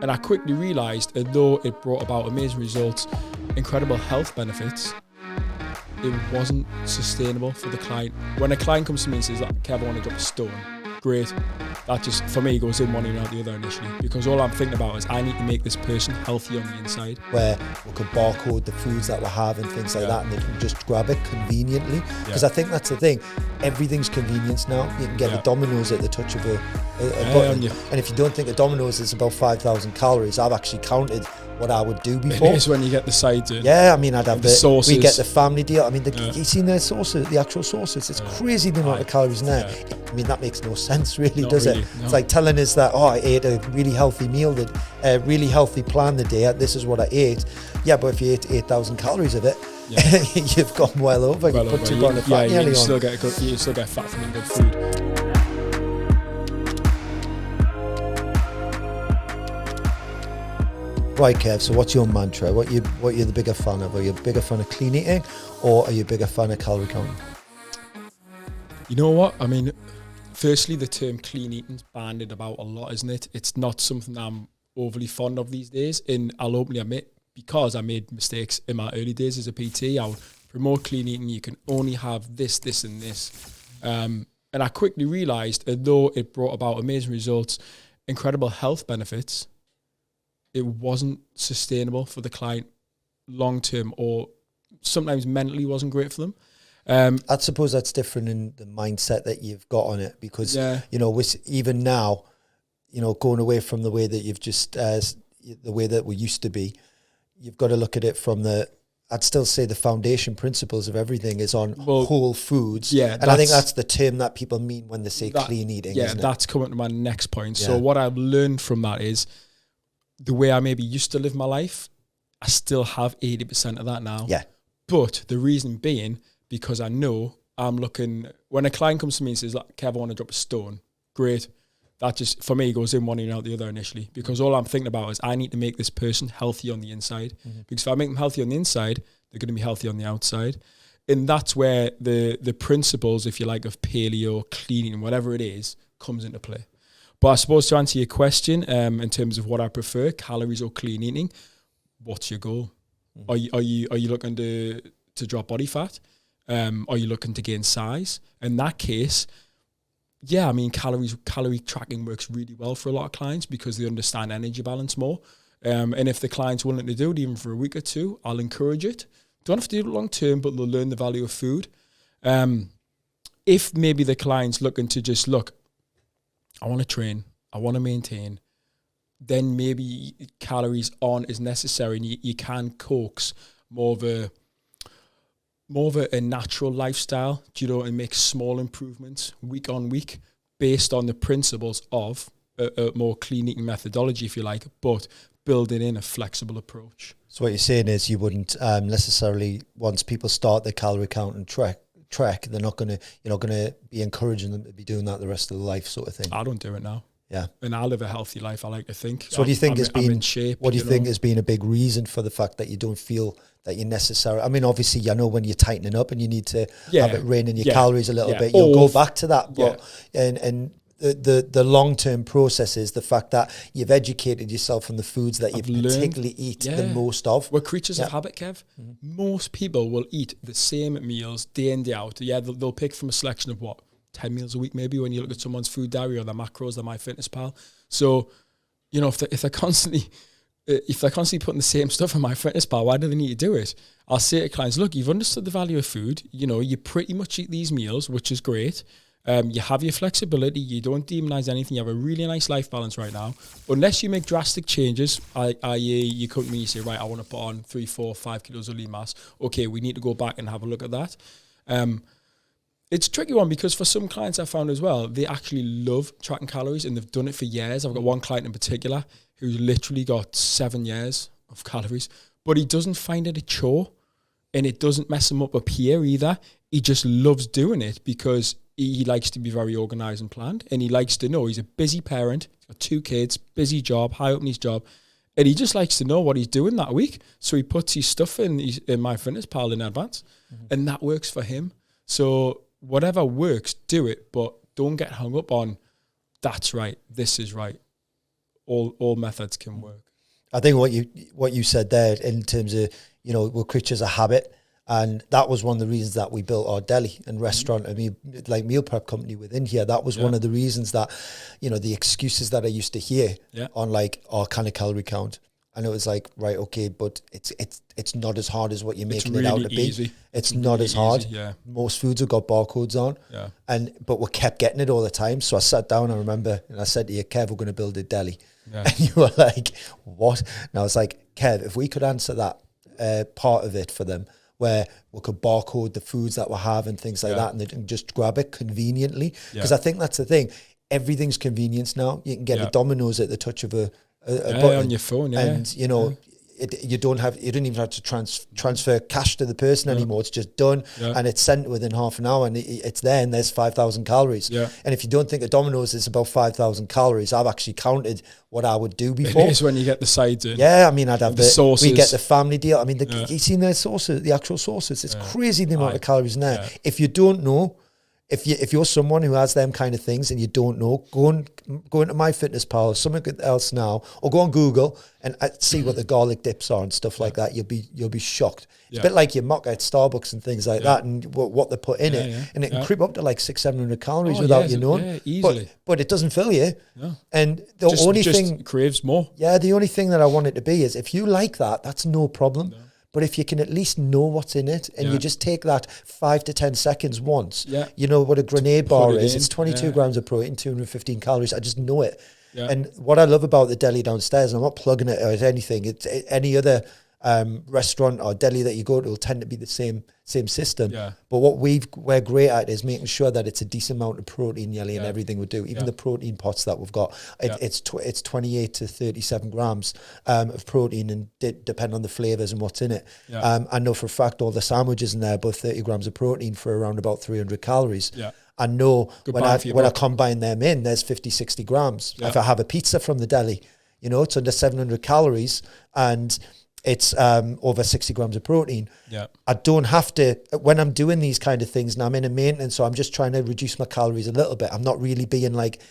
And I quickly realised that though it brought about amazing results, incredible health benefits, it wasn't sustainable for the client. When a client comes to me and says, like, Kev, I want to drop a stone, great. That just, for me, goes in one ear and out the other initially, because all I'm thinking about is I need to make this person healthy on the inside. Where we could barcode the foods that we're having, things like that, and they can just grab it conveniently. Because I think that's the thing. Everything's convenience now. You can get a Domino's at the touch of a button. And if you don't think a Domino's is about 5,000 calories, I've actually counted what I would do before. It is when you get the sides in. Yeah, I mean, I'd have the sauces. We get the family deal. I mean, you seen the sauces, the actual sauces. It's crazy the amount of calories in there. I mean, that makes no sense, really, does it? No. It's like telling us that, I ate a really healthy meal, a really healthy plan the day. This is what I ate. Yeah, but if you ate 8,000 calories of it, you've gone well over. You put 2 pounds of fat you still get fat from good food. Right, Kev, so what's your mantra? What you're the bigger fan of? Are you a bigger fan of clean eating, or are you a bigger fan of calorie counting? You know what? I mean, firstly, the term clean eating's bandied about a lot, isn't it? It's not something I'm overly fond of these days, and I'll openly admit, because I made mistakes in my early days as a PT, I would promote clean eating. You can only have this, this, and this. And I quickly realised that though it brought about amazing results, incredible health benefits, it wasn't sustainable for the client long term, or sometimes mentally wasn't great for them. I suppose that's different in the mindset that you've got on it, because you know, even now, you know, going away from the way that you've just the way that we used to be, you've got to look at it from I'd still say the foundation principles of everything is on whole foods. Yeah, and I think that's the term that people mean when they say clean eating. Yeah, that's coming to my next point. So what I've learned from that is, the way I maybe used to live my life, I still have 80% of that now. Yeah. But the reason being, because I know I'm looking, when a client comes to me and says, like, Kev, I want to drop a stone, great. That just, for me, goes in one ear and out the other initially, because all I'm thinking about is I need to make this person healthy on the inside. Because if I make them healthy on the inside, they're going to be healthy on the outside. And that's where the principles, if you like, of paleo, cleaning, whatever it is, comes into play. But I suppose to answer your question, in terms of what I prefer, calories or clean eating, what's your goal? Are you looking to drop body fat? Are you looking to gain size? In that case, I mean, calorie tracking works really well for a lot of clients because they understand energy balance more. And if the client's willing to do it, even for a week or two, I'll encourage it. Don't have to do it long term, but they'll learn the value of food. If maybe the client's looking to just look, I want to train, I want to maintain, then maybe calories aren't as necessary, and you can coax more of a natural lifestyle, and make small improvements week on week based on the principles of a more clean eating methodology, if you like, but building in a flexible approach. So what you're saying is you wouldn't necessarily, once people start their calorie count and track, you're not going to be encouraging them to be doing that the rest of their life, sort of thing. I don't do it now. Yeah, and I live a healthy life, I like to think. So what do you think has been shape, what do you think has been a big reason for the fact that you don't feel that you're necessarily, I mean, obviously, I know when you're tightening up and you need to have it rein in your calories a little bit, you'll go back to that. But and the long-term process is the fact that you've educated yourself on the foods that you particularly eat the most of. We're creatures of habit, Kev. Most people will eat the same meals day in, day out. Yeah, they'll pick from a selection of 10 meals a week maybe when you look at someone's food diary or their macros, their MyFitnessPal. So, if they're constantly putting the same stuff in MyFitnessPal, why do they need to do it? I'll say to clients, look, you've understood the value of food. You pretty much eat these meals, which is great. You have your flexibility. You don't demonize anything. You have a really nice life balance right now. Unless you make drastic changes, i.e. you come to me and say, right, I want to put on 3, 4, 5 kilos of lean mass. Okay, we need to go back and have a look at that. It's a tricky one because for some clients I found as well, they actually love tracking calories and they've done it for years. I've got one client in particular who's literally got 7 years of calories, but he doesn't find it a chore and it doesn't mess him up here either. He just loves doing it because he likes to be very organized and planned, and he likes to know he's a busy parent, he's got 2 kids, busy job, high up in his job, and he just likes to know what he's doing that week. So he puts his stuff in MyFitnessPal in advance, and that works for him. So whatever works, do it, but don't get hung up on that's right, this is right. all methods can work. I think what you said there in terms of, you know, we're creatures of habit. And that was one of the reasons that we built our deli and restaurant. I mean, like meal prep company within here. That was one of the reasons that, you know, the excuses that I used to hear on like, oh, kind of calorie count. And it was like, right, okay, but it's not as hard as what you're making it out to be. It's not really as hard. Most foods have got barcodes on. But we kept getting it all the time. So I sat down, I remember, and I said to you, Kev, we're going to build a deli. And you were like, what? And I was like, Kev, if we could answer that part of it for them, where we could barcode the foods that we have and things like that, and they can just grab it conveniently. Because I think that's the thing. Everything's convenience now. You can get a Domino's at the touch of a button on your phone, and you know you don't even have to transfer cash to the person anymore. It's just done and it's sent within half an hour, and it's there, and there's 5,000 calories. And if you don't think a Domino's is about 5,000 calories, I've actually counted what I would do before. It is when you get the sides in. I mean, I'd have the sauces. We get the family deal. I mean, you seen the sauces, the actual sauces. It's crazy the amount of calories in there. If you don't know, if you're someone who has them kind of things and you don't know, go into MyFitnessPal or something else now, or go on Google and see what the garlic dips are and stuff like that. You'll be shocked. It's a bit like your mocha at Starbucks and things like that, and what they put in it, and it can creep up to like 600-700 calories without you knowing. Easily. But it doesn't fill you. And the only thing craves more. The only thing that I want it to be is if you like that, that's no problem. But if you can at least know what's in it, and you just take that 5 to 10 seconds once, you know what a grenade bar is. It's 22 grams of protein, 215 calories. I just know it. And what I love about the deli downstairs, and I'm not plugging it or anything, it's any other restaurant or deli that you go to will tend to be the same system. But what we're great at is making sure that it's a decent amount of protein, Yelly, in everything we do. Even the protein pots that we've got, it's 28 to 37 grams of protein, and depend on the flavors and what's in it. I know for a fact all the sandwiches in there, about 30 grams of protein for around about 300 calories. I know when I combine them in, there's 50, 60 grams. If I have a pizza from the deli, you know, it's under 700 calories, and it's over 60 grams of protein. I don't have to, when I'm doing these kind of things, and I'm in a maintenance, so I'm just trying to reduce my calories a little bit. I'm not really being like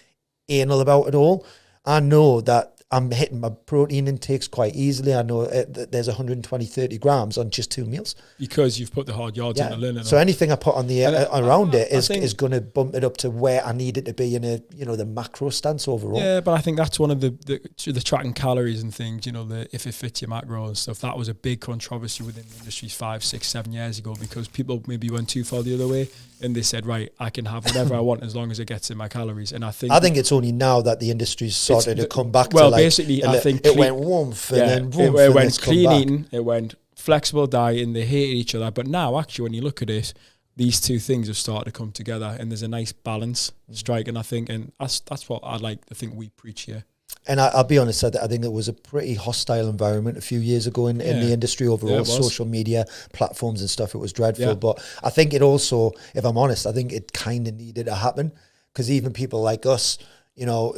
anal about it all. I know that I'm hitting my protein intakes quite easily. I know there's 120, 30 grams on just 2 meals. Because you've put the hard yards in the linen. So anything I put on the around it is going to bump it up to where I need it to be in the macro stance overall. Yeah, but I think that's one of the tracking calories and things, you know, if it fits your macro and stuff. That was a big controversy within the industry 5, 6, 7 years ago, because people maybe went too far the other way, and they said, right, I can have whatever I want as long as it gets in my calories. And I think it's only now that the industry's started to come back to like, basically, I think it went woof and then woof. It went clean eating, it went flexible diet, and they hated each other. But now, actually, when you look at it, these two things have started to come together, and there's a nice balance striking, I think, and that's what I like to think we preach here. And I'll be honest, I think it was a pretty hostile environment a few years ago in the industry overall, social media platforms and stuff. It was dreadful. But I think it also, if I'm honest, I think it kind of needed to happen, because even people like us, you know,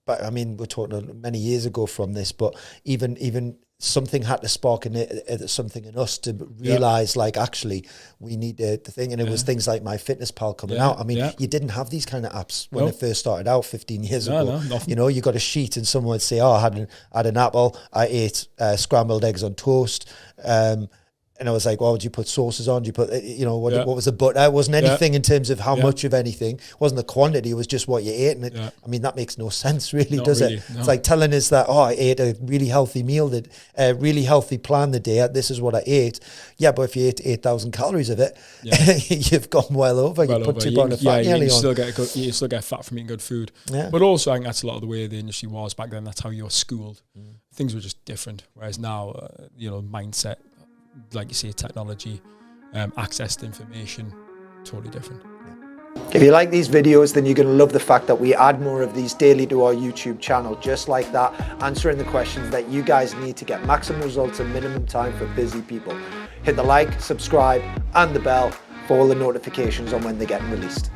but I mean, we're talking many years ago from this, but even something had to spark something in us to realize, like, actually, we need the thing. And it was things like MyFitnessPal coming out. I mean, you didn't have these kind of apps when it first started out 15 years ago. You know, you got a sheet and someone would say, oh, I had an apple, I ate scrambled eggs on toast. And I was like, well, would you put sauces on? Do you put, what was the butter? It wasn't anything in terms of how much of anything. It wasn't the quantity. It was just what you ate. And I mean, that makes no sense, really, does it? No. It's like telling us that, I ate a really healthy meal, a really healthy plan the day. This is what I ate. Yeah, but if you ate 8,000 calories of it, you've gone well over. You put 2 pounds of fat nearly on. You still get fat from eating good food. But also, I think that's a lot of the way the industry was back then. That's how you were schooled. Things were just different. Whereas now, mindset, like you say, technology, access to information, totally different. If you like these videos, then you're going to love the fact that we add more of these daily to our YouTube channel, just like that, answering the questions that you guys need to get maximum results in minimum time for busy people. Hit the like, subscribe, and the bell for all the notifications on when they're getting released.